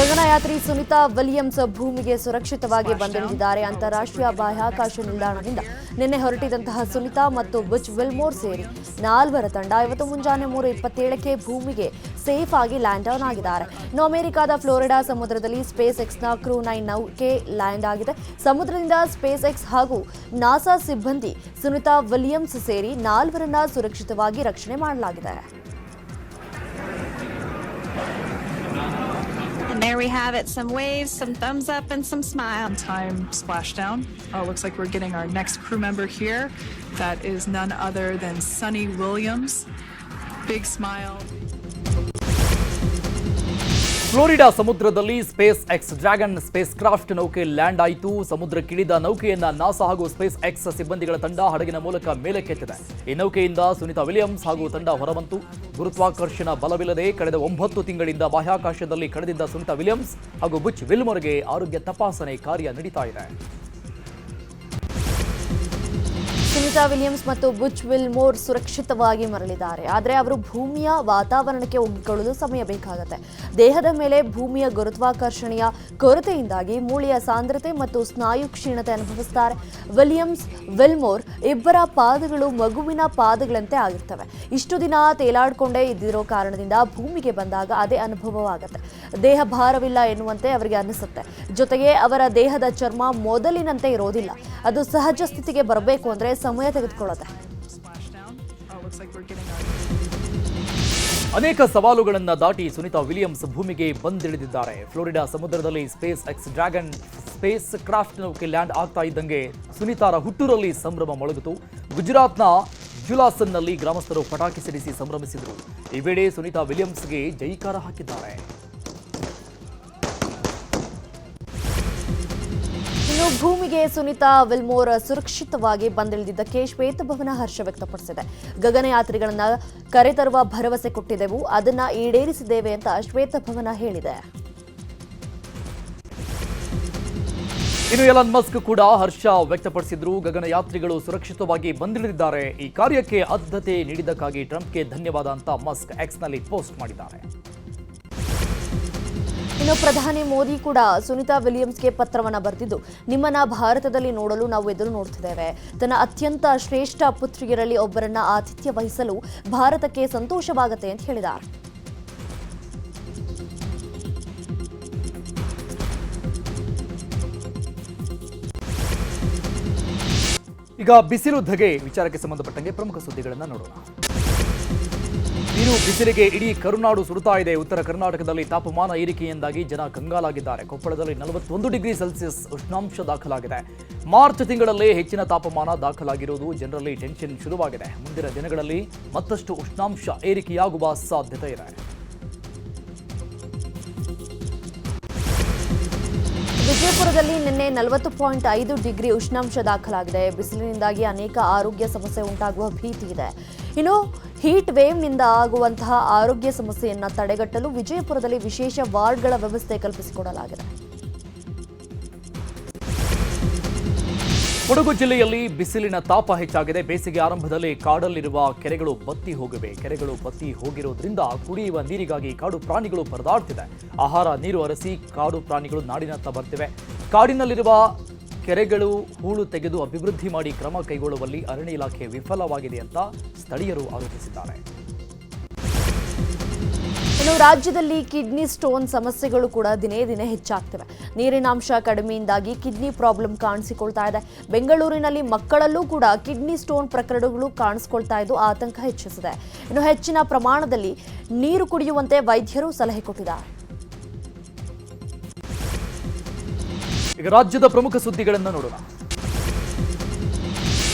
ಗಗನಯಾತ್ರಿ Sunita Williams ಭೂಮಿಗೆ ಸುರಕ್ಷಿತವಾಗಿ ಬಂದಿಳಿದಿದ್ದಾರೆ. ಅಂತಾರಾಷ್ಟ್ರೀಯ ಬಾಹ್ಯಾಕಾಶ ನಿಲ್ದಾಣದಿಂದ ನಿನ್ನೆ ಹೊರಟಿದಂತಹ ಸುನಿತಾ ಮತ್ತು ಬುಚ್ ವಿಲ್ಮೋರ್ ಸೇರಿ 4 ತಂಡ ಇವತ್ತು ಮುಂಜಾನೆ 3:27ಕ್ಕೆ ಭೂಮಿಗೆ ಸೇಫ್ ಆಗಿ ಲ್ಯಾಂಡ್ ಡೌನ್ ಆಗಿದ್ದಾರೆ. ಇನ್ನು ಅಮೆರಿಕದ ಫ್ಲೋರಿಡಾ ಸಮುದ್ರದಲ್ಲಿ ಸ್ಪೇಸ್ ಎಕ್ಸ್ನ ಕ್ರೂ 9 ನೌಕೆ ಲ್ಯಾಂಡ್ ಆಗಿದೆ. ಸಮುದ್ರದಿಂದ ಸ್ಪೇಸ್ ಎಕ್ಸ್ ಹಾಗೂ ನಾಸಾ ಸಿಬ್ಬಂದಿ ಸುನಿತಾ ವಿಲಿಯಮ್ಸ್ ಸೇರಿ 4ರನ್ನ ಸುರಕ್ಷಿತವಾಗಿ ರಕ್ಷಣೆ ಮಾಡಲಾಗಿದೆ. And there we have it, some waves, some thumbs up, and some smile. Time splashdown. Looks like we're getting our next crew member here. That is none other than Sunny Williams. Big smile. Florida ಸಮುದ್ರದಲ್ಲಿ SpaceX Dragon spacecraft ನೌಕೆ land ಆಯಿತು. ಸಮುದ್ರಕ್ಕಿಳಿದ ನೌಕೆಯನ್ನ NASA ಹಾಗೂ SpaceX ಸಿಬ್ಬಂದಿಗಳ ತಂಡ ಹಡಗಿನ ಮೂಲಕ ಮೇಲಕ್ಕೆತ್ತಿದೆ. ಈ ನೌಕೆಯಿಂದ ಸುನಿತಾ ವಿಲಿಯಮ್ಸ್ ಹಾಗೂ ತಂಡ ಹೊರಬಂತು. ಗುರುತ್ವಾಕರ್ಷಣ ಬಲವಿಲ್ಲದೆ ಕಳೆದ 9 ತಿಂಗಳಿಂದ ಬಾಹ್ಯಾಕಾಶದಲ್ಲಿ ಕಳೆದಿದ್ದ ಸುನಿತಾ ವಿಲಿಯಮ್ಸ್ ಹಾಗೂ ಬುಚ್ ವಿಲ್ಮೋರ್ಗೆ ಆರೋಗ್ಯ ತಪಾಸಣೆ ಕಾರ್ಯ ನಡೀತಾ ಇದೆ. ಸುನಿತಾ ವಿಲಿಯಮ್ಸ್ ಮತ್ತು ಬುಚ್ ವಿಲ್ಮೋರ್ ಸುರಕ್ಷಿತವಾಗಿ ಮರಳಿದ್ದಾರೆ. ಆದರೆ ಅವರು ಭೂಮಿಯ ವಾತಾವರಣಕ್ಕೆ ಒಗ್ಗಿಕೊಳ್ಳಲು ಸಮಯ ಬೇಕಾಗುತ್ತೆ. ದೇಹದ ಮೇಲೆ ಭೂಮಿಯ ಗುರುತ್ವಾಕರ್ಷಣೆಯ ಕೊರತೆಯಿಂದಾಗಿ ಮೂಳೆಯ ಸಾಂದ್ರತೆ ಮತ್ತು ಸ್ನಾಯು ಕ್ಷೀಣತೆ ಅನುಭವಿಸುತ್ತಾರೆ. ವಿಲಿಯಮ್ಸ್, ವಿಲ್ಮೋರ್ ಇಬ್ಬರ ಪಾದಗಳು ಮಗುವಿನ ಪಾದಗಳಂತೆ ಆಗಿರ್ತವೆ. ಇಷ್ಟು ದಿನ ತೇಲಾಡಿಕೊಂಡೇ ಇದ್ದಿರೋ ಕಾರಣದಿಂದ ಭೂಮಿಗೆ ಬಂದಾಗ ಅದೇ ಅನುಭವವಾಗುತ್ತೆ. ದೇಹ ಭಾರವಿಲ್ಲ ಎನ್ನುವಂತೆ ಅವರಿಗೆ ಅನಿಸುತ್ತೆ. ಜೊತೆಗೆ ಅವರ ದೇಹದ ಚರ್ಮ ಮೊದಲಿನಂತೆ ಇರೋದಿಲ್ಲ. ಅದು ಸಹಜ ಸ್ಥಿತಿಗೆ ಬರಬೇಕು ಅಂದ್ರೆ ಸಮಯ ತೆಗೆದುಕೊಳ್ಳುತ್ತೆ. ಅನೇಕ ಸವಾಲುಗಳನ್ನು ದಾಟಿ ಸುನಿತಾ ವಿಲಿಯಮ್ಸ್ ಭೂಮಿಗೆ ಬಂದಿಳಿದಿದ್ದಾರೆ. ಫ್ಲೋರಿಡಾ ಸಮುದ್ರದಲ್ಲಿ SpaceX Dragon spacecraft ನೌಕೆ ಲ್ಯಾಂಡ್ ಆಗ್ತಾ ಇದ್ದಂಗೆ ಸುನಿತಾರ ಹುಟ್ಟೂರಲ್ಲಿ ಸಂಭ್ರಮ ಮೊಳಗಿತು. ಗುಜರಾತ್ನ ಜುಲಾಸನ್ನಲ್ಲಿ ಗ್ರಾಮಸ್ಥರು ಪಟಾಕಿ ಸಿಡಿಸಿ ಸಂಭ್ರಮಿಸಿದರು. ಈ ವೇಳೆ ಸುನಿತಾ ವಿಲಿಯಮ್ಸ್ಗೆ ಜೈಕಾರ ಹಾಕಿದ್ದಾರೆ. ಇನ್ನು ಭೂಮಿಗೆ ಸುನಿತಾ ವಿಲ್ಮೋರ್ ಸುರಕ್ಷಿತವಾಗಿ ಬಂದಿಳಿದಿದ್ದಕ್ಕೆ ಶ್ವೇತಭವನ ಹರ್ಷ ವ್ಯಕ್ತಪಡಿಸಿದೆ. ಗಗನಯಾತ್ರಿಗಳನ್ನ ಕರೆತರುವ ಭರವಸೆ ಕೊಟ್ಟಿದ್ದೆವು, ಅದನ್ನ ಈಡೇರಿಸಿದ್ದೇವೆ ಅಂತ ಶ್ವೇತಭವನ ಹೇಳಿದೆ. ಇನ್ನು ಎಲಾನ್ ಮಸ್ಕ್ ಕೂಡ ಹರ್ಷ ವ್ಯಕ್ತಪಡಿಸಿದ್ರು. ಗಗನಯಾತ್ರಿಗಳು ಸುರಕ್ಷಿತವಾಗಿ ಬಂದಿಳಿದಿದ್ದಾರೆ. ಈ ಕಾರ್ಯಕ್ಕೆ ಆದ್ಯತೆ ನೀಡಿದ್ದಕ್ಕಾಗಿ ಟ್ರಂಪ್ಗೆ ಧನ್ಯವಾದ ಅಂತ ಮಸ್ಕ್ ಎಕ್ಸ್ನಲ್ಲಿ ಪೋಸ್ಟ್ ಮಾಡಿದ್ದಾರೆ. ಇನ್ನು ಪ್ರಧಾನಿ ಮೋದಿ ಕೂಡ ಸುನಿತಾ ವಿಲಿಯಮ್ಸ್ಗೆ ಪತ್ರವನ್ನು ಬರೆದಿದ್ದು, ನಿಮ್ಮನ್ನ ಭಾರತದಲ್ಲಿ ನೋಡಲು ನಾವು ಎದುರು ನೋಡ್ತಿದ್ದೇವೆ. ತನ್ನ ಅತ್ಯಂತ ಶ್ರೇಷ್ಠ ಪುತ್ರಿಯರಲ್ಲಿ ಒಬ್ಬರನ್ನ ಆತಿಥ್ಯ ವಹಿಸಲು ಭಾರತಕ್ಕೆ ಸಂತೋಷವಾಗುತ್ತೆ ಅಂತ ಹೇಳಿದ್ದಾರೆ. ಈಗ ಬಿಸಿಲು ಧಗೆ ವಿಚಾರಕ್ಕೆ ಸಂಬಂಧಪಟ್ಟಂಗೆ ಪ್ರಮುಖ ಸುದ್ದಿಗಳನ್ನು ನೋಡೋಣ. ಬಿಸಿಲಿಗೆ ಇಡೀ ಕರುನಾಡು ಸುಡುತ್ತಾ ಇದೆ. ಉತ್ತರ ಕರ್ನಾಟಕದಲ್ಲಿ ತಾಪಮಾನ ಏರಿಕೆಯಿಂದಾಗಿ ಜನ ಕಂಗಾಲಾಗಿದ್ದಾರೆ. ಕೊಪ್ಪಳದಲ್ಲಿ 41 ಡಿಗ್ರಿ ಸೆಲ್ಸಿಯಸ್ ಉಷ್ಣಾಂಶ ದಾಖಲಾಗಿದೆ. ಮಾರ್ಚ್ ತಿಂಗಳಲ್ಲೇ ಹೆಚ್ಚಿನ ತಾಪಮಾನ ದಾಖಲಾಗಿರುವುದು ಜನರಲ್ಲಿ ಟೆನ್ಷನ್ ಶುರುವಾಗಿದೆ. ಮುಂದಿನ ದಿನಗಳಲ್ಲಿ ಮತ್ತಷ್ಟು ಉಷ್ಣಾಂಶ ಏರಿಕೆಯಾಗುವ ಸಾಧ್ಯತೆ ಇದೆ. ವಿಜಯಪುರದಲ್ಲಿ ನಿನ್ನೆ 40.5 ಡಿಗ್ರಿ ಉಷ್ಣಾಂಶ ದಾಖಲಾಗಿದೆ. ಬಿಸಿಲಿನಿಂದಾಗಿ ಅನೇಕ ಆರೋಗ್ಯ ಸಮಸ್ಯೆ ಉಂಟಾಗುವ ಭೀತಿ ಇದೆ. ಇನ್ನು ಹೀಟ್ ವೇವ್ನಿಂದ ಆಗುವಂತಹ ಆರೋಗ್ಯ ಸಮಸ್ಯೆಯನ್ನು ತಡೆಗಟ್ಟಲು ವಿಜಯಪುರದಲ್ಲಿ ವಿಶೇಷ ವಾರ್ಡ್ಗಳ ವ್ಯವಸ್ಥೆ ಕಲ್ಪಿಸಿಕೊಡಲಾಗಿದೆ. ಕೊಡಗು ಜಿಲ್ಲೆಯಲ್ಲಿ ಬಿಸಿಲಿನ ತಾಪ ಹೆಚ್ಚಾಗಿದೆ. ಬೇಸಿಗೆ ಆರಂಭದಲ್ಲಿ ಕಾಡಲ್ಲಿರುವ ಕೆರೆಗಳು ಬತ್ತಿ ಹೋಗಿವೆ. ಕೆರೆಗಳು ಬತ್ತಿ ಹೋಗಿರೋದ್ರಿಂದ ಕುಡಿಯುವ ನೀರಿಗಾಗಿ ಕಾಡು ಪ್ರಾಣಿಗಳು ಪರದಾಡ್ತಿದೆ. ಆಹಾರ ನೀರು ಅರಸಿ ಕಾಡು ಪ್ರಾಣಿಗಳು ನಾಡಿನತ್ತ ಬರ್ತಿವೆ. ಕಾಡಿನಲ್ಲಿರುವ ಕೆರೆಗಳು ಹೂಳು ತೆಗೆದು ಅಭಿವೃದ್ಧಿ ಮಾಡಿ ಕ್ರಮ ಕೈಗೊಳ್ಳುವಲ್ಲಿ ಅರಣ್ಯ ಇಲಾಖೆ ವಿಫಲವಾಗಿದೆ ಅಂತ ಸ್ಥಳೀಯರು ಆರೋಪಿಸಿದ್ದಾರೆ. ಇನ್ನು ರಾಜ್ಯದಲ್ಲಿ ಕಿಡ್ನಿ ಸ್ಟೋನ್ ಸಮಸ್ಯೆಗಳು ಕೂಡ ದಿನೇ ದಿನೇ ಹೆಚ್ಚಾಗ್ತಿವೆ. ನೀರಿನಾಂಶ ಕಡಿಮೆಯಿಂದಾಗಿ ಕಿಡ್ನಿ ಪ್ರಾಬ್ಲಮ್ ಕಾಣಿಸಿಕೊಳ್ತಾ ಇದೆ. ಬೆಂಗಳೂರಿನಲ್ಲಿ ಮಕ್ಕಳಲ್ಲೂ ಕೂಡ ಕಿಡ್ನಿ ಸ್ಟೋನ್ ಪ್ರಕರಣಗಳು ಕಾಣಿಸಿಕೊಳ್ತಾ ಇದ್ದು ಆತಂಕ ಹೆಚ್ಚಿಸಿದೆ. ಇನ್ನು ಹೆಚ್ಚಿನ ಪ್ರಮಾಣದಲ್ಲಿ ನೀರು ಕುಡಿಯುವಂತೆ ವೈದ್ಯರು ಸಲಹೆ ಕೊಟ್ಟಿದ್ದಾರೆ. ಈಗ ರಾಜ್ಯದ ಪ್ರಮುಖ ಸುದ್ದಿಗಳನ್ನು ನೋಡೋಣ.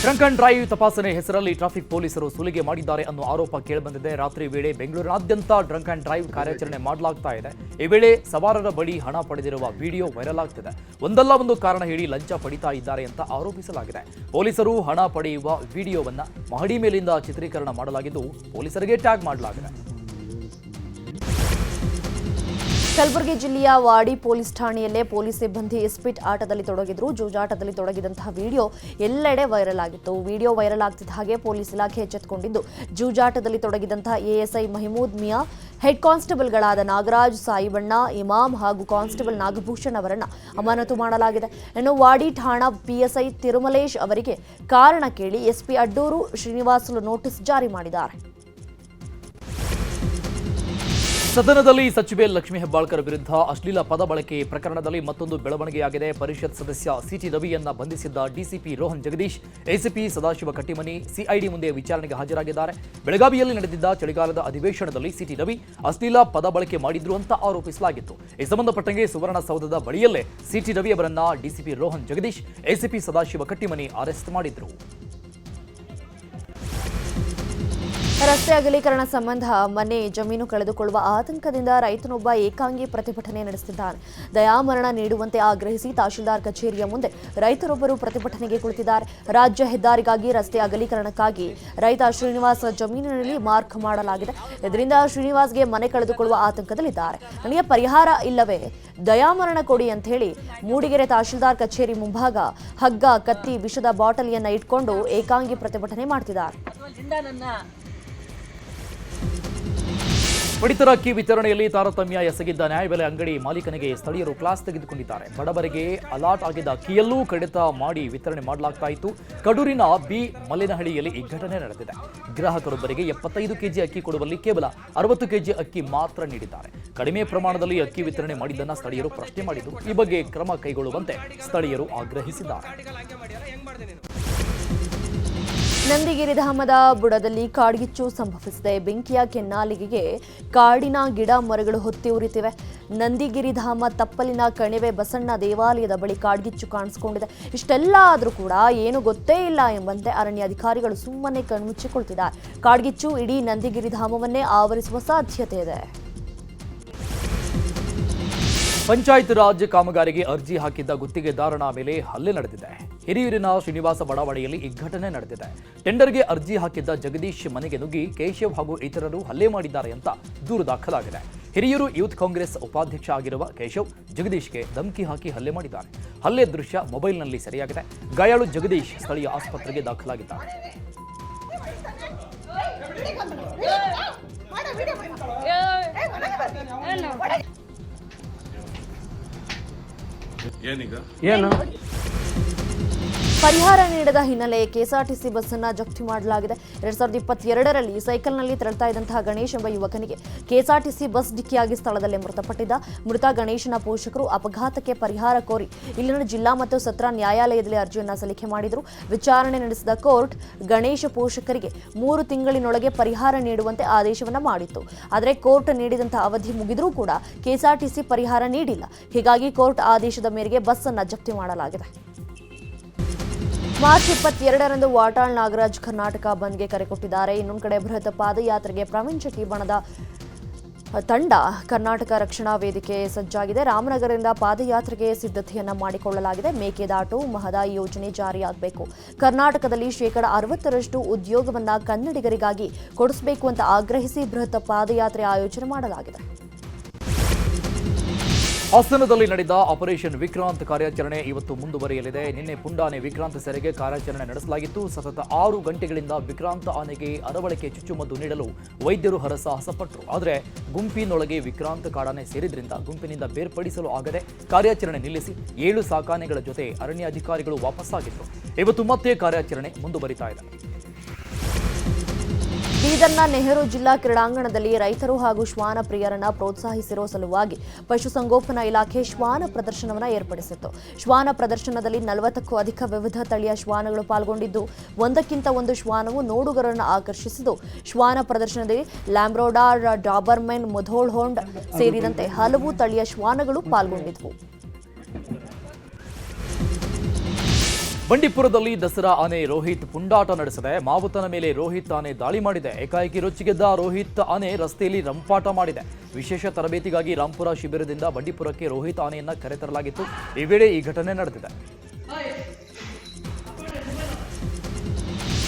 ಡ್ರಂಕ್ ಅಂಡ್ ಡ್ರೈವ್ ತಪಾಸಣೆ ಹೆಸರಲ್ಲಿ ಟ್ರಾಫಿಕ್ ಪೊಲೀಸರು ಸುಲಿಗೆ ಮಾಡಿದ್ದಾರೆ ಅನ್ನೋ ಆರೋಪ ಕೇಳಿಬಂದಿದೆ. ರಾತ್ರಿ ವೇಳೆ ಬೆಂಗಳೂರಿನಾದ್ಯಂತ ಡ್ರಂಕ್ ಅಂಡ್ ಡ್ರೈವ್ ಕಾರ್ಯಾಚರಣೆ ಮಾಡಲಾಗ್ತಾ ಇದೆ. ಈ ವೇಳೆ ಸವಾರರ ಬಳಿ ಹಣ ಪಡೆದಿರುವ ವಿಡಿಯೋ ವೈರಲ್ ಆಗ್ತಿದೆ. ಒಂದಲ್ಲ ಒಂದು ಕಾರಣ ಹೇಳಿ ಲಂಚ ಪಡಿತಾ ಇದ್ದಾರೆ ಅಂತ ಆರೋಪಿಸಲಾಗಿದೆ. ಪೊಲೀಸರು ಹಣ ಪಡೆಯುವ ವಿಡಿಯೋವನ್ನ ಮಹಡಿ ಮೇಲಿಂದ ಚಿತ್ರೀಕರಣ ಮಾಡಲಾಗಿದ್ದು ಪೊಲೀಸರಿಗೆ ಟ್ಯಾಗ್ ಮಾಡಲಾಗಿದೆ. ಕಲಬುರಗಿ ಜಿಲ್ಲೆಯ ವಾಡಿ ಪೊಲೀಸ್ ಠಾಣೆಯಲ್ಲೇ ಪೊಲೀಸ್ ಸಿಬ್ಬಂದಿ ಇಸ್ಪಿಟ್ ಆಟದಲ್ಲಿ ತೊಡಗಿದ್ರು. ಜೂಜಾಟದಲ್ಲಿ ತೊಡಗಿದಂತಹ ವಿಡಿಯೋ ಎಲ್ಲೆಡೆ ವೈರಲ್ ಆಗಿತ್ತು. ವಿಡಿಯೋ ವೈರಲ್ ಆಗ್ತಿದ್ದ ಹಾಗೆ ಪೊಲೀಸ್ ಇಲಾಖೆ ಎಚ್ಚೆತ್ತುಕೊಂಡಿದ್ದು, ಜೂಜಾಟದಲ್ಲಿ ತೊಡಗಿದಂತಹ ಎಎಸ್ಐ ಮಹಮೂದ್ ಮಿಯಾ, ಹೆಡ್ ಕಾನ್ಸ್ಟೇಬಲ್ಗಳಾದ ನಾಗರಾಜ್, ಸಾಯಿಬಣ್ಣ, ಇಮಾಮ್ ಹಾಗೂ ಕಾನ್ಸ್ಟೇಬಲ್ ನಾಗಭೂಷಣ್ ಅವರನ್ನು ಅಮಾನತು ಮಾಡಲಾಗಿದೆ. ಇನ್ನು ವಾಡಿ ಠಾಣಾ ಪಿಎಸ್ಐ ತಿರುಮಲೇಶ್ ಅವರಿಗೆ ಕಾರಣ ಕೇಳಿ ಎಸ್ಪಿ ಅಡ್ಡೂರು ಶ್ರೀನಿವಾಸುಲು ನೋಟಿಸ್ ಜಾರಿ ಮಾಡಿದ್ದಾರೆ. ಸದನದಲ್ಲಿ ಸಚಿವೆ ಲಕ್ಷ್ಮೀ ಹೆಬ್ಬಾಳ್ಕರ್ ವಿರುದ್ಧ ಅಶ್ಲೀಲ ಪದ ಬಳಕೆ ಪ್ರಕರಣದಲ್ಲಿ ಮತ್ತೊಂದು ಬೆಳವಣಿಗೆಯಾಗಿದೆ. ಪರಿಷತ್ ಸದಸ್ಯ ಸಿಟಿ ರವಿಯನ್ನ ಬಂಧಿಸಿದ್ದ DCP Rohan Jagadish, ACP Sadashiva Kattimani CID ಮುಂದೆ ವಿಚಾರಣೆಗೆ ಹಾಜರಾಗಿದ್ದಾರೆ. ಬೆಳಗಾವಿಯಲ್ಲಿ ನಡೆದಿದ್ದ ಚಳಿಗಾಲದ ಅಧಿವೇಶನದಲ್ಲಿ ಸಿಟಿ ರವಿ ಅಶ್ಲೀಲ ಪದ ಬಳಕೆ ಮಾಡಿದ್ರು ಅಂತ ಆರೋಪಿಸಲಾಗಿತ್ತು. ಈ ಸಂಬಂಧಪಟ್ಟಂಗೆ ಸುವರ್ಣಸೌಧದ ಬಳಿಯಲ್ಲೇ ಸಿಟಿ ರವಿ ಅವರನ್ನ DCP Rohan Jagadish, ACP Sadashiva Kattimani arrest ಮಾಡಿದ್ರು. ರಸ್ತೆ ಅಗಲೀಕರಣ ಸಂಬಂಧ ಮನೆ, ಜಮೀನು ಕಳೆದುಕೊಳ್ಳುವ ಆತಂಕದಿಂದ ರೈತನೊಬ್ಬ ಏಕಾಂಗಿ ಪ್ರತಿಭಟನೆ ನಡೆಸುತ್ತಿದ್ದಾನೆ. ದಯಾಮರಣ ನೀಡುವಂತೆ ಆಗ್ರಹಿಸಿ ತಹಶೀಲ್ದಾರ್ ಕಚೇರಿಯ ಮುಂದೆ ರೈತರೊಬ್ಬರು ಪ್ರತಿಭಟನೆಗೆ ಕುಳಿತಿದ್ದಾರೆ. ರಾಜ್ಯ ಹೆದ್ದಾರಿಗಾಗಿ ರಸ್ತೆ ಅಗಲೀಕರಣಕ್ಕಾಗಿ ರೈತ ಶ್ರೀನಿವಾಸ್ ಜಮೀನಿನಲ್ಲಿ ಮಾರ್ಕ್ ಮಾಡಲಾಗಿದೆ. ಇದರಿಂದ ಶ್ರೀನಿವಾಸ್ಗೆ ಮನೆ ಕಳೆದುಕೊಳ್ಳುವ ಆತಂಕದಲ್ಲಿದ್ದಾರೆ. ನನಗೆ ಪರಿಹಾರ ಇಲ್ಲವೇ ದಯಾಮರಣ ಕೊಡಿ ಅಂತ ಹೇಳಿ ಮೂಡಿಗೆರೆ ತಹಶೀಲ್ದಾರ್ ಕಚೇರಿ ಮುಂಭಾಗ ಹಗ್ಗ, ಕತ್ತಿ, ವಿಷದ ಬಾಟಲಿಯನ್ನ ಇಟ್ಕೊಂಡು ಏಕಾಂಗಿ ಪ್ರತಿಭಟನೆ ಮಾಡ್ತಿದ್ದಾರೆ. ಪಡಿತರ ಅಕ್ಕಿ ವಿತರಣೆಯಲ್ಲಿ ತಾರತಮ್ಯ ಎಸಗಿದ್ದ ನ್ಯಾಯಬೆಲೆ ಅಂಗಡಿ ಮಾಲೀಕನಿಗೆ ಸ್ಥಳೀಯರು ಕ್ಲಾಸ್ ತೆಗೆದುಕೊಂಡಿದ್ದಾರೆ. ಬಡವರಿಗೆ ಅಲಾಟ್ ಆಗಿದ್ದ ಅಕ್ಕಿಯಲ್ಲೂ ಕಡಿತ ಮಾಡಿ ವಿತರಣೆ ಮಾಡಲಾಗ್ತಾ ಇತ್ತು. ಕಡೂರಿನ ಬಿ ಮಲ್ಲಿನಹಳ್ಳಿಯಲ್ಲಿ ಈ ಘಟನೆ ನಡೆದಿದೆ. ಗ್ರಾಹಕರೊಬ್ಬರಿಗೆ 75 ಕೆಜಿ ಅಕ್ಕಿ ಕೊಡುವಲ್ಲಿ ಕೇವಲ 60 ಕೆಜಿ ಅಕ್ಕಿ ಮಾತ್ರ ನೀಡಿದ್ದಾರೆ. ಕಡಿಮೆ ಪ್ರಮಾಣದಲ್ಲಿ ಅಕ್ಕಿ ವಿತರಣೆ ಮಾಡಿದ್ದನ್ನು ಸ್ಥಳೀಯರು ಪ್ರಶ್ನೆ ಮಾಡಿದ್ದು, ಈ ಬಗ್ಗೆ ಕ್ರಮ ಕೈಗೊಳ್ಳುವಂತೆ ಸ್ಥಳೀಯರು ಆಗ್ರಹಿಸಿದ್ದಾರೆ. ನಂದಿಗಿರಿಧಾಮದ ಬುಡದಲ್ಲಿ ಕಾಡ್ಗಿಚ್ಚು ಸಂಭವಿಸಿದೆ. ಬೆಂಕಿಯ ಕೆನ್ನಾಲಿಗೆಗೆ ಕಾಡಿನ ಗಿಡ ಮರಗಳು ಹೊತ್ತಿ ಉರಿತಿವೆ. ನಂದಿಗಿರಿಧಾಮ ತಪ್ಪಲಿನ ಕಣಿವೆ ಬಸಣ್ಣ ದೇವಾಲಯದ ಬಳಿ ಕಾಡ್ಗಿಚ್ಚು ಕಾಣಿಸಿಕೊಂಡಿದೆ. ಇಷ್ಟೆಲ್ಲ ಆದರೂ ಕೂಡ ಏನು ಗೊತ್ತೇ ಇಲ್ಲ ಎಂಬಂತೆ ಅರಣ್ಯ ಅಧಿಕಾರಿಗಳು ಸುಮ್ಮನೆ ಕಣ್ಮುಚ್ಚಿಕೊಳ್ತಿದ್ದಾರೆ. ಕಾಡ್ಗಿಚ್ಚು ಇಡೀ ನಂದಿಗಿರಿಧಾಮವನ್ನೇ ಆವರಿಸುವ ಸಾಧ್ಯತೆ ಇದೆ. ಪಂಚಾಯತ್ ರಾಜ್ ಕಾಮಗಾರಿಗೆ ಅರ್ಜಿ ಹಾಕಿದ್ದ ಗುತ್ತಿಗೆದಾರನ ಮೇಲೆ ಹಲ್ಲೆ ನಡೆದಿದೆ. ಹಿರಿಯೂರಿನ ಶ್ರೀನಿವಾಸ ಬಡಾವಣೆಯಲ್ಲಿ ಈ ಘಟನೆ ನಡೆದಿದೆ. ಟೆಂಡರ್ಗೆ ಅರ್ಜಿ ಹಾಕಿದ್ದ ಜಗದೀಶ್ ಮನೆಗೆ ನುಗ್ಗಿ ಕೇಶವ್ ಹಾಗೂ ಇತರರು ಹಲ್ಲೆ ಮಾಡಿದ್ದಾರೆ ಅಂತ ದೂರು ದಾಖಲಾಗಿದೆ. ಹಿರಿಯೂರು ಯೂತ್ ಕಾಂಗ್ರೆಸ್ ಉಪಾಧ್ಯಕ್ಷ ಆಗಿರುವ ಕೇಶವ್ ಜಗದೀಶ್ಗೆ ಧಮಕಿ ಹಾಕಿ ಹಲ್ಲೆ ಮಾಡಿದ್ದಾರೆ. ಹಲ್ಲೆ ದೃಶ್ಯ ಮೊಬೈಲ್ನಲ್ಲಿ ಸೆರೆಯಾಗಿದೆ. ಗಾಯಾಳು ಜಗದೀಶ್ ಸ್ಥಳೀಯ ಆಸ್ಪತ್ರೆಗೆ ದಾಖಲಾಗಿದ್ದಾರೆ. ಪರಿಹಾರ ನೀಡದ ಹಿನ್ನೆಲೆ ಕೆಎಸ್ಆರ್ಟಿಸಿ ಬಸ್ ಅನ್ನು ಜಪ್ತಿ ಮಾಡಲಾಗಿದೆ. 2022ರಲ್ಲಿ ಸೈಕಲ್ನಲ್ಲಿ ತೆರಳುತ್ತಾ ಇದ್ದಂತಹ ಗಣೇಶ್ ಎಂಬ ಯುವಕನಿಗೆ ಕೆಎಸ್ಆರ್ಟಿಸಿ ಬಸ್ ಡಿಕ್ಕಿಯಾಗಿ ಸ್ಥಳದಲ್ಲೇ ಮೃತಪಟ್ಟಿದ್ದ. ಮೃತ ಗಣೇಶನ ಪೋಷಕರು ಅಪಘಾತಕ್ಕೆ ಪರಿಹಾರ ಕೋರಿ ಇಲ್ಲಿನ ಜಿಲ್ಲಾ ಮತ್ತು ಸತ್ರ ನ್ಯಾಯಾಲಯದಲ್ಲಿ ಅರ್ಜಿಯನ್ನು ಸಲ್ಲಿಕೆ ಮಾಡಿದರು. ವಿಚಾರಣೆ ನಡೆಸಿದ ಕೋರ್ಟ್ ಗಣೇಶ ಪೋಷಕರಿಗೆ 3 ತಿಂಗಳಿನೊಳಗೆ ಪರಿಹಾರ ನೀಡುವಂತೆ ಆದೇಶವನ್ನು ಮಾಡಿತ್ತು. ಆದರೆ ಕೋರ್ಟ್ ನೀಡಿದಂತಹ ಅವಧಿ ಮುಗಿದರೂ ಕೂಡ ಕೆಎಸ್ಆರ್ಟಿಸಿ ಪರಿಹಾರ ನೀಡಿಲ್ಲ. ಹೀಗಾಗಿ ಕೋರ್ಟ್ ಆದೇಶದ ಮೇರೆಗೆ ಬಸ್ ಅನ್ನು ಜಪ್ತಿ ಮಾಡಲಾಗಿದೆ. ಮಾರ್ಚ್ 22ರಂದು ವಾಟಾಳ್ ನಾಗರಾಜ್ ಕರ್ನಾಟಕ ಬಂದ್ಗೆ ಕರೆ ಕೊಟ್ಟಿದ್ದಾರೆ. ಇನ್ನೊಂದು ಕಡೆ ಬೃಹತ್ ಪಾದಯಾತ್ರೆಗೆ ಪ್ರವೀಣ್ ಶೆಟ್ಟಿ ಬಣದ ತಂಡ ಕರ್ನಾಟಕ ರಕ್ಷಣಾ ವೇದಿಕೆ ಸಜ್ಜಾಗಿದೆ. ರಾಮನಗರದಿಂದ ಪಾದಯಾತ್ರೆಗೆ ಸಿದ್ಧತೆಯನ್ನ ಮಾಡಿಕೊಳ್ಳಲಾಗಿದೆ. ಮೇಕೆದಾಟು ಮಹದಾಯಿ ಯೋಜನೆ ಜಾರಿಯಾಗಬೇಕು, ಕರ್ನಾಟಕದಲ್ಲಿ 60% ಉದ್ಯೋಗವನ್ನ ಕನ್ನಡಿಗರಿಗಾಗಿ ಕೊಡಿಸಬೇಕು ಅಂತ ಆಗ್ರಹಿಸಿ ಬೃಹತ್ ಪಾದಯಾತ್ರೆ ಆಯೋಜನೆ ಮಾಡಲಾಗಿದೆ. ಹಾಸನದಲ್ಲಿ ನಡೆದ ಆಪರೇಷನ್ ವಿಕ್ರಾಂತ್ ಕಾರ್ಯಾಚರಣೆ ಇವತ್ತು ಮುಂದುವರಿಯಲಿದೆ. ನಿನ್ನೆ ಪುಂಡಾನೆ ವಿಕ್ರಾಂತ್ ಸೆರೆಗೆ ಕಾರ್ಯಾಚರಣೆ ನಡೆಸಲಾಗಿತ್ತು. ಸತತ 6 ಗಂಟೆಗಳಿಂದ ವಿಕ್ರಾಂತ್ ಆನೆಗೆ ಅರವಳಿಕೆ ಚುಚ್ಚುಮದ್ದು ನೀಡಲು ವೈದ್ಯರು ಹರಸಾಹಸಪಟ್ಟರು. ಆದರೆ ಗುಂಪಿನೊಳಗೆ ವಿಕ್ರಾಂತ್ ಕಾಡಾನೆ ಸೇರಿದ್ರಿಂದ ಗುಂಪಿನಿಂದ ಬೇರ್ಪಡಿಸಲು ಆಗದೆ ಕಾರ್ಯಾಚರಣೆ ನಿಲ್ಲಿಸಿ 7 ಸಾಕಾನೆಗಳ ಜೊತೆ ಅರಣ್ಯ ಅಧಿಕಾರಿಗಳು ವಾಪಸ್ಸಾಗಿದ್ರು. ಇವತ್ತು ಮತ್ತೆ ಕಾರ್ಯಾಚರಣೆ ಮುಂದುವರಿತಾ ಇದೆ. ಬೀದರ್ನ ನೆಹರು ಜಿಲ್ಲಾ ಕ್ರೀಡಾಂಗಣದಲ್ಲಿ ರೈತರು ಹಾಗೂ ಶ್ವಾನ ಪ್ರಿಯರನ್ನ ಪ್ರೋತ್ಸಾಹಿಸಿರೋ ಸಲುವಾಗಿ ಪಶುಸಂಗೋಪನಾ ಇಲಾಖೆ ಶ್ವಾನ ಪ್ರದರ್ಶನವನ್ನು ಏರ್ಪಡಿಸಿತ್ತು. ಶ್ವಾನ ಪ್ರದರ್ಶನದಲ್ಲಿ 40ಕ್ಕೂ ಅಧಿಕ ವಿವಿಧ ತಳಿಯ ಶ್ವಾನಗಳು ಪಾಲ್ಗೊಂಡಿದ್ದು, ಒಂದಕ್ಕಿಂತ ಒಂದು ಶ್ವಾನವು ನೋಡುಗರನ್ನು ಆಕರ್ಷಿಸಿದ್ದು. ಶ್ವಾನ ಪ್ರದರ್ಶನದಲ್ಲಿ ಲ್ಯಾಂಬ್ರೋಡಾರ್, ಡಾಬರ್ಮೆನ್, ಮುಧೋಳ್ ಹೋಂಡ್ ಸೇರಿದಂತೆ ಹಲವು ತಳಿಯ ಶ್ವಾನಗಳು ಪಾಲ್ಗೊಂಡಿದ್ವು. ಬಂಡೀಪುರದಲ್ಲಿ ದಸರಾ ಆನೆ ರೋಹಿತ್ ಪುಂಡಾಟ ನಡೆಸಿದೆ. ಮಾವುತನ ಮೇಲೆ ರೋಹಿತ್ ಆನೆ ದಾಳಿ ಮಾಡಿದೆ. ಏಕಾಏಕಿ ರೊಚ್ಚಿಗೆದ್ದ ರೋಹಿತ್ ಆನೆ ರಸ್ತೆಯಲ್ಲಿ ರಂಪಾಟ ಮಾಡಿದೆ. ವಿಶೇಷ ತರಬೇತಿಗಾಗಿ ರಾಂಪುರ ಶಿಬಿರದಿಂದ ಬಂಡೀಪುರಕ್ಕೆ ರೋಹಿತ್ ಆನೆಯನ್ನ ಕರೆತರಲಾಗಿತ್ತು. ಈ ವೇಳೆ ಈ ಘಟನೆ ನಡೆದಿದೆ.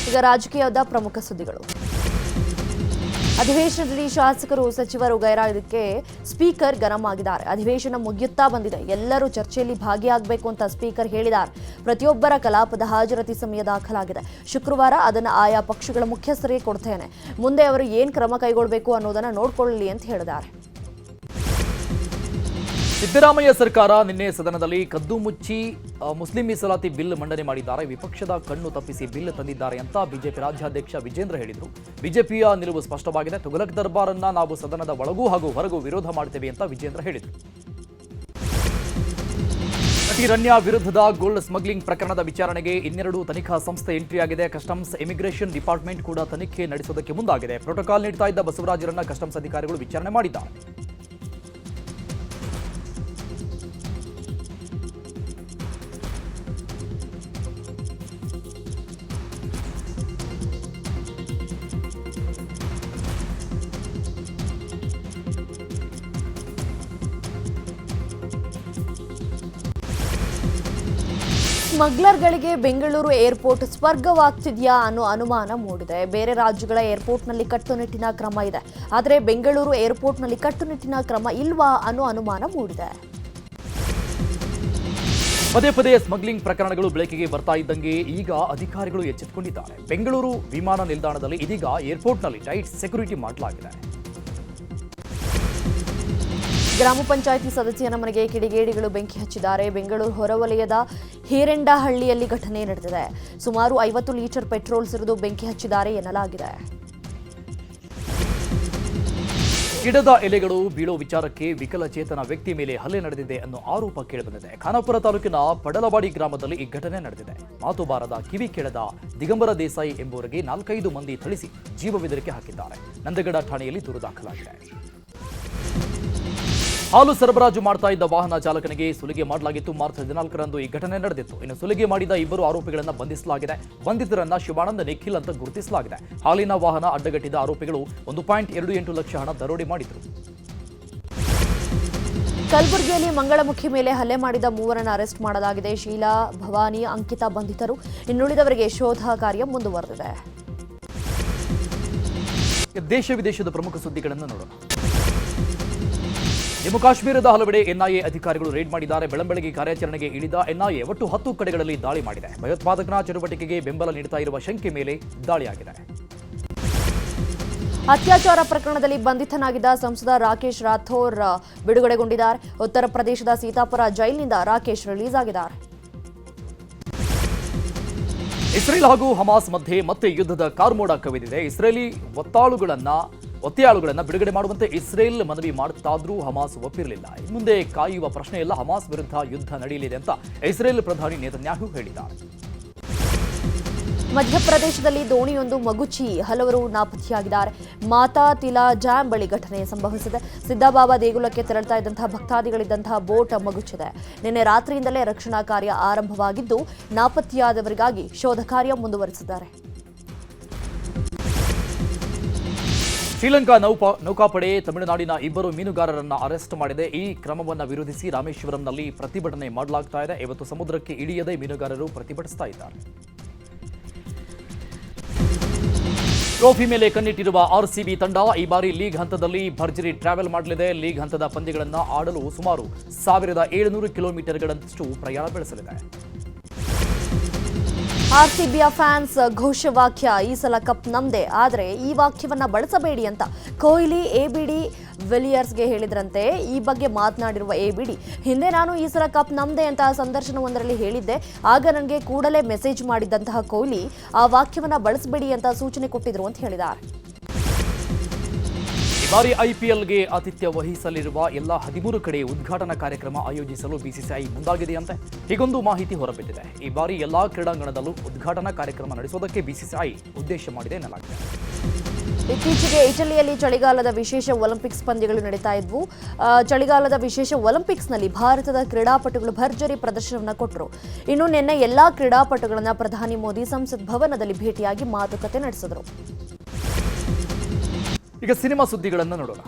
ಈಗ ರಾಜಕೀಯದ ಪ್ರಮುಖ ಸುದ್ದಿಗಳು. ಅಧಿವೇಶನದಲ್ಲಿ ಶಾಸಕರು ಸಚಿವರು ಗೈರಾದಕ್ಕೆ ಸ್ಪೀಕರ್ ಗರಂ ಆಗಿದ್ದಾರೆ. ಅಧಿವೇಶನ ಮುಗಿಯುತ್ತಾ ಬಂದಿದೆ, ಎಲ್ಲರೂ ಚರ್ಚೆಯಲ್ಲಿ ಭಾಗಿಯಾಗಬೇಕು ಅಂತ ಸ್ಪೀಕರ್ ಹೇಳಿದ್ದಾರೆ. ಪ್ರತಿಯೊಬ್ಬರ ಕಲಾಪದ ಹಾಜರಾತಿ ಸಮಯ ದಾಖಲಾಗಿದೆ. ಶುಕ್ರವಾರ ಅದನ್ನು ಆಯಾ ಪಕ್ಷಗಳ ಮುಖ್ಯಸ್ಥರಿಗೆ ಕೊಡ್ತೇನೆ. ಮುಂದೆ ಅವರು ಏನು ಕ್ರಮ ಕೈಗೊಳ್ಳಬೇಕು ಅನ್ನೋದನ್ನು ನೋಡಿಕೊಳ್ಳಲಿ ಅಂತ ಹೇಳಿದ್ದಾರೆ. ಸಿದ್ದರಾಮಯ್ಯ ಸರ್ಕಾರ ನಿನ್ನೆ ಸದನದಲ್ಲಿ ಕದ್ದು ಮುಚ್ಚಿ ಮುಸ್ಲಿಂ ಮೀಸಲಾತಿ ಬಿಲ್ ಮಂಡನೆ ಮಾಡಿದ್ದಾರೆ. ವಿಪಕ್ಷದ ಕಣ್ಣು ತಪ್ಪಿಸಿ ಬಿಲ್ ತಂದಿದ್ದಾರೆ ಅಂತ ಬಿಜೆಪಿ ರಾಜ್ಯಾಧ್ಯಕ್ಷ ವಿಜೇಂದ್ರ ಹೇಳಿದರು. ಬಿಜೆಪಿಯ ನಿಲುವು ಸ್ಪಷ್ಟವಾಗಿದೆ. ತುಘಲಕ್ ದರ್ಬಾರನ್ನ ನಾವು ಸದನದ ಒಳಗೂ ಹಾಗೂ ಹೊರಗೂ ವಿರೋಧ ಮಾಡ್ತೇವೆ ಅಂತ ವಿಜೇಂದ್ರ ಹೇಳಿದರು. ನಟಿ ರಣ್ಯಾ ವಿರುದ್ಧದ ಗೋಲ್ಡ್ ಸ್ಮಗ್ಲಿಂಗ್ ಪ್ರಕರಣದ ವಿಚಾರಣೆಗೆ ಇನ್ನೆರಡು ತನಿಖಾ ಸಂಸ್ಥೆ ಎಂಟ್ರಿಯಾಗಿದೆ. ಕಸ್ಟಮ್ಸ್ ಇಮಿಗ್ರೇಷನ್ ಡಿಪಾರ್ಟ್ಮೆಂಟ್ ಕೂಡ ತನಿಖೆ ನಡೆಸೋದಕ್ಕೆ ಮುಂದಾಗಿದೆ. ಪ್ರೋಟೋಕಾಲ್ ನೀಡ್ತಾ ಇದ್ದ ಬಸವರಾಜರನ್ನ ಕಸ್ಟಮ್ಸ್ ಅಧಿಕಾರಿಗಳು ವಿಚಾರಣೆ ಮಾಡಿದ್ದಾರೆ. ಸ್ಮಗ್ಲರ್ಗಳಿಗೆ ಬೆಂಗಳೂರು ಏರ್ಪೋರ್ಟ್ ಸ್ವರ್ಗವಾಗ್ತಿದೆಯಾ ಅನ್ನೋ ಅನುಮಾನ ಮೂಡಿದೆ. ಬೇರೆ ರಾಜ್ಯಗಳ ಏರ್ಪೋರ್ಟ್ನಲ್ಲಿ ಕಟ್ಟುನಿಟ್ಟಿನ ಕ್ರಮ ಇದೆ, ಆದರೆ ಬೆಂಗಳೂರು ಏರ್ಪೋರ್ಟ್ನಲ್ಲಿ ಕಟ್ಟುನಿಟ್ಟಿನ ಕ್ರಮ ಇಲ್ವಾ ಅನ್ನೋ ಅನುಮಾನ ಮೂಡಿದೆ. ಪದೇ ಪದೇ ಸ್ಮಗ್ಲಿಂಗ್ ಪ್ರಕರಣಗಳು ಬೆಳಕಿಗೆ ಬರ್ತಾ ಇದ್ದಂಗೆ ಈಗ ಅಧಿಕಾರಿಗಳು ಎಚ್ಚೆತ್ತುಕೊಂಡಿದ್ದಾರೆ. ಬೆಂಗಳೂರು ವಿಮಾನ ನಿಲ್ದಾಣದಲ್ಲಿ ಇದೀಗ ಏರ್ಪೋರ್ಟ್ನಲ್ಲಿ ಟೈಟ್ ಸೆಕ್ಯೂರಿಟಿ ಮಾಡಲಾಗಿದೆ. ಗ್ರಾಮ ಪಂಚಾಯಿತಿ ಸದಸ್ಯನ ಮನೆಗೆ ಕಿಡಿಗೇಡಿಗಳು ಬೆಂಕಿ ಹಚ್ಚಿದ್ದಾರೆ. ಬೆಂಗಳೂರು ಹೊರವಲಯದ ಹೀರೆಂಡಹಳ್ಳಿಯಲ್ಲಿ ಘಟನೆ ನಡೆದಿದೆ. ಸುಮಾರು 50 ಲೀಟರ್ ಪೆಟ್ರೋಲ್ ಸುರಿದು ಬೆಂಕಿ ಹಚ್ಚಿದ್ದಾರೆ ಎನ್ನಲಾಗಿದೆ. ಗಿಡದ ಎಲೆಗಳು ಬೀಳೋ ವಿಚಾರಕ್ಕೆ ವಿಕಲಚೇತನ ವ್ಯಕ್ತಿ ಮೇಲೆ ಹಲ್ಲೆ ನಡೆದಿದೆ ಅನ್ನೋ ಆರೋಪ ಕೇಳಿಬಂದಿದೆ. ಖಾನಾಪುರ ತಾಲೂಕಿನ ಪಡಲವಾಡಿ ಗ್ರಾಮದಲ್ಲಿ ಈ ಘಟನೆ ನಡೆದಿದೆ. ಮಾತು ಬಾರದ ಕಿವಿ ಕೇಳದ ದಿಗಂಬರ ದೇಸಾಯಿ ಎಂಬುವರಿಗೆ 4-5 ಮಂದಿ ಥಳಿಸಿ ಜೀವ ಬೆದರಿಕೆ ಹಾಕಿದ್ದಾರೆ. ನಂದಗಡ ಠಾಣೆಯಲ್ಲಿ ದೂರು ದಾಖಲಾಗಿದೆ. ಹಾಲು ಸರಬರಾಜು ಮಾಡ್ತಾ ಇದ್ದ ವಾಹನ ಚಾಲಕನಿಗೆ ಸುಲಿಗೆ ಮಾಡಲಾಗಿತ್ತು. ಮಾರ್ಚ್ 14ರಂದು ಈ ಘಟನೆ ನಡೆದಿತ್ತು. ಇನ್ನು ಸುಲಿಗೆ ಮಾಡಿದ 2 ಆರೋಪಿಗಳನ್ನು ಬಂಧಿಸಲಾಗಿದೆ. ಬಂಧಿತರನ್ನ ಶಿವಾನಂದ ನಿಖಿಲ್ ಅಂತ ಗುರುತಿಸಲಾಗಿದೆ. ಹಾಲಿನ ವಾಹನ ಅಡ್ಡಗಟ್ಟಿದ ಆರೋಪಿಗಳು 1.28 ಲಕ್ಷ ಹಣ ದರೋಡೆ ಮಾಡಿದ್ರು. ಕಲಬುರಗಿಯಲ್ಲಿ ಮಂಗಳಮುಖಿ ಮೇಲೆ ಹಲ್ಲೆ ಮಾಡಿದ 3ರನ್ನು ಅರೆಸ್ಟ್ ಮಾಡಲಾಗಿದೆ. ಶೀಲಾ, ಭವಾನಿ, ಅಂಕಿತಾ ಬಂಧಿತರು. ಇನ್ನುಳಿದವರಿಗೆ ಶೋಧ ಕಾರ್ಯ ಮುಂದುವರೆದಿದೆ. ದೇಶ ವಿದೇಶದ ಪ್ರಮುಖ ಸುದ್ದಿಗಳನ್ನು ನೋಡೋಣ. ಜಮ್ಮು ಕಾಶ್ಮೀರದ ಹಲವೆಡೆ ಎನ್ಐಎ ಅಧಿಕಾರಿಗಳು ರೇಡ್ ಮಾಡಿದ್ದಾರೆ. ಬೆಳಂಬೆಳಗ್ಗೆ ಕಾರ್ಯಾಚರಣೆಗೆ ಇಳಿದ ಎನ್ಐಎ ಒಟ್ಟು 10 ಕಡೆಗಳಲ್ಲಿ ದಾಳಿ ಮಾಡಿದೆ. ಭಯೋತ್ಪಾದಕನ ಚಟುವಟಿಕೆಗೆ ಬೆಂಬಲ ನೀಡುತ್ತಾ ಇರುವ ಶಂಕೆ ಮೇಲೆ ದಾಳಿಯಾಗಿದೆ. ಅತ್ಯಾಚಾರ ಪ್ರಕರಣದಲ್ಲಿ ಬಂಧಿತನಾಗಿದ್ದ ಸಂಸದ ರಾಕೇಶ್ ರಾಥೋರ್ ಬಿಡುಗಡೆಗೊಂಡಿದ್ದಾರೆ. ಉತ್ತರ ಪ್ರದೇಶದ ಸೀತಾಪುರ ಜೈಲಿನಿಂದ ರಾಕೇಶ್ ರಿಲೀಸ್ ಆಗಿದ್ದಾರೆ. ಇಸ್ರೇಲ್ ಹಾಗೂ ಹಮಾಸ್ ಮಧ್ಯೆ ಮತ್ತೆ ಯುದ್ಧದ ಕಾರ್ಮೋಡ ಕವಿದಿದೆ. ಇಸ್ರೇಲಿ ಒತ್ತೆಯಾಳುಗಳನ್ನು ಬಿಡುಗಡೆ ಮಾಡುವಂತೆ ಇಸ್ರೇಲ್ ಮನವಿ ಮಾಡುತ್ತಾದ್ರೂ ಹಮಾಸ್ ಒಪ್ಪಿರಲಿಲ್ಲ. ಮುಂದೆ ಕಾಯುವ ಪ್ರಶ್ನೆಯಲ್ಲ, ಹಮಾಸ್ ವಿರುದ್ಧ ಯುದ್ಧ ನಡೆಯಲಿದೆ ಅಂತ ಇಸ್ರೇಲ್ ಪ್ರಧಾನಿ ನೇತನ್ಯಾಹು ಹೇಳಿದ್ದಾರೆ. ಮಧ್ಯಪ್ರದೇಶದಲ್ಲಿ ದೋಣಿಯೊಂದು ಮಗುಚಿ ಹಲವರು ನಾಪತ್ತೆಯಾಗಿದ್ದಾರೆ. ಮಾತಾ ತಿಲಾ ಡ್ಯಾಂ ಬಳಿ ಘಟನೆ ಸಂಭವಿಸಿದೆ. ಸಿದ್ದಾಬಾಬಾ ದೇಗುಲಕ್ಕೆ ತೆರಳುತ್ತಾ ಇದ್ದಂತಹ ಭಕ್ತಾದಿಗಳಿದ್ದಂತಹ ಬೋಟ್ ಮಗುಚಿದೆ. ನಿನ್ನೆ ರಾತ್ರಿಯಿಂದಲೇ ರಕ್ಷಣಾ ಕಾರ್ಯ ಆರಂಭವಾಗಿದ್ದು ನಾಪತ್ತೆಯಾದವರಿಗಾಗಿ ಶೋಧ ಕಾರ್ಯ ಮುಂದುವರಿಸಿದ್ದಾರೆ. ಶ್ರೀಲಂಕಾ ನೌಕಾಪಡೆ ತಮಿಳುನಾಡಿನ 2 ಮೀನುಗಾರರನ್ನ ಅರೆಸ್ಟ್ ಮಾಡಿದೆ. ಈ ಕ್ರಮವನ್ನು ವಿರೋಧಿಸಿ ರಾಮೇಶ್ವರಂನಲ್ಲಿ ಪ್ರತಿಭಟನೆ ಮಾಡಲಾಗ್ತಾ ಇದೆ. ಇವತ್ತು ಸಮುದ್ರಕ್ಕೆ ಇಳಿಯದೆ ಮೀನುಗಾರರು ಪ್ರತಿಭಟಿಸ್ತಾ ಇದ್ದಾರೆ. ಟ್ರೋಫಿ ಮೇಲೆ ಕಣ್ಣಿಟ್ಟಿರುವ ಆರ್ಸಿಬಿ ತಂಡ ಈ ಬಾರಿ ಲೀಗ್ ಹಂತದಲ್ಲಿ ಭರ್ಜರಿ ಟ್ರಾವೆಲ್ ಮಾಡಲಿದೆ. ಲೀಗ್ ಹಂತದ ಪಂದ್ಯಗಳನ್ನು ಆಡಲು ಸುಮಾರು 1700 ಕಿಲೋಮೀಟರ್ಗಳಷ್ಟು ಪ್ರಯಾಣ ಬೆಳೆಸಲಿದೆ. ಆರ್ಸಿಬಿಯ ಫ್ಯಾನ್ಸ್ ಘೋಷವಾಕ್ಯ ಈ ಸಲ ಕಪ್ ನಮ್ದೇ, ಆದರೆ ಈ ವಾಕ್ಯವನ್ನ ಬಳಸಬೇಡಿ ಅಂತ ಕೊಹ್ಲಿ ಎಬಿಡಿ ವಿಲಿಯರ್ಸ್ಗೆ ಹೇಳಿದ್ರಂತೆ. ಈ ಬಗ್ಗೆ ಮಾತನಾಡಿರುವ ಎಬಿಡಿ, ಹಿಂದೆ ನಾನು ಈ ಸಲ ಕಪ್ ನಮ್ದೇ ಅಂತ ಸಂದರ್ಶನವೊಂದರಲ್ಲಿ ಹೇಳಿದ್ದೆ. ಆಗ ನನಗೆ ಕೂಡಲೇ ಮೆಸೇಜ್ ಮಾಡಿದ್ದಂತಹ ಕೊಹ್ಲಿ ಆ ವಾಕ್ಯವನ್ನ ಬಳಸಬೇಡಿ ಅಂತ ಸೂಚನೆ ಕೊಟ್ಟಿದ್ರು ಅಂತ ಹೇಳಿದ್ದಾರೆ. ಈ ಬಾರಿ ಐಪಿಎಲ್ಗೆ ಆತಿಥ್ಯ ವಹಿಸಲಿರುವ ಎಲ್ಲ 13 ಕಡೆ ಉದ್ಘಾಟನಾ ಕಾರ್ಯಕ್ರಮ ಆಯೋಜಿಸಲು ಬಿಸಿಸಿಐ ಮುಂದಾಗಿದೆಯಂತೆ. ಹೀಗೊಂದು ಮಾಹಿತಿ ಹೊರಬಿದ್ದಿದೆ. ಈ ಬಾರಿ ಎಲ್ಲಾ ಕ್ರೀಡಾಂಗಣದಲ್ಲೂ ಉದ್ಘಾಟನಾ ಕಾರ್ಯಕ್ರಮ ನಡೆಸೋದಕ್ಕೆ ಬಿಸಿಸಿಐ ಉದ್ದೇಶ ಮಾಡಿದೆ ಎನ್ನಲಾಗಿದೆ. ಇತ್ತೀಚೆಗೆ ಇಟಲಿಯಲ್ಲಿ ಚಳಿಗಾಲದ ವಿಶೇಷ ಒಲಿಂಪಿಕ್ಸ್ ಪಂದ್ಯಗಳು ನಡೀತಾ ಇದ್ವು. ಚಳಿಗಾಲದ ವಿಶೇಷ ಒಲಿಂಪಿಕ್ಸ್ನಲ್ಲಿ ಭಾರತದ ಕ್ರೀಡಾಪಟುಗಳು ಭರ್ಜರಿ ಪ್ರದರ್ಶನವನ್ನು ಕೊಟ್ಟರು. ಇನ್ನು ನಿನ್ನೆ ಎಲ್ಲಾ ಕ್ರೀಡಾಪಟುಗಳನ್ನ ಪ್ರಧಾನಿ ಮೋದಿ ಸಂಸತ್ ಭವನದಲ್ಲಿ ಭೇಟಿಯಾಗಿ ಮಾತುಕತೆ ನಡೆಸಿದರು. ಈಗ ಸಿನಿಮಾ ಸುದ್ದಿಗಳನ್ನು ನೋಡೋಣ.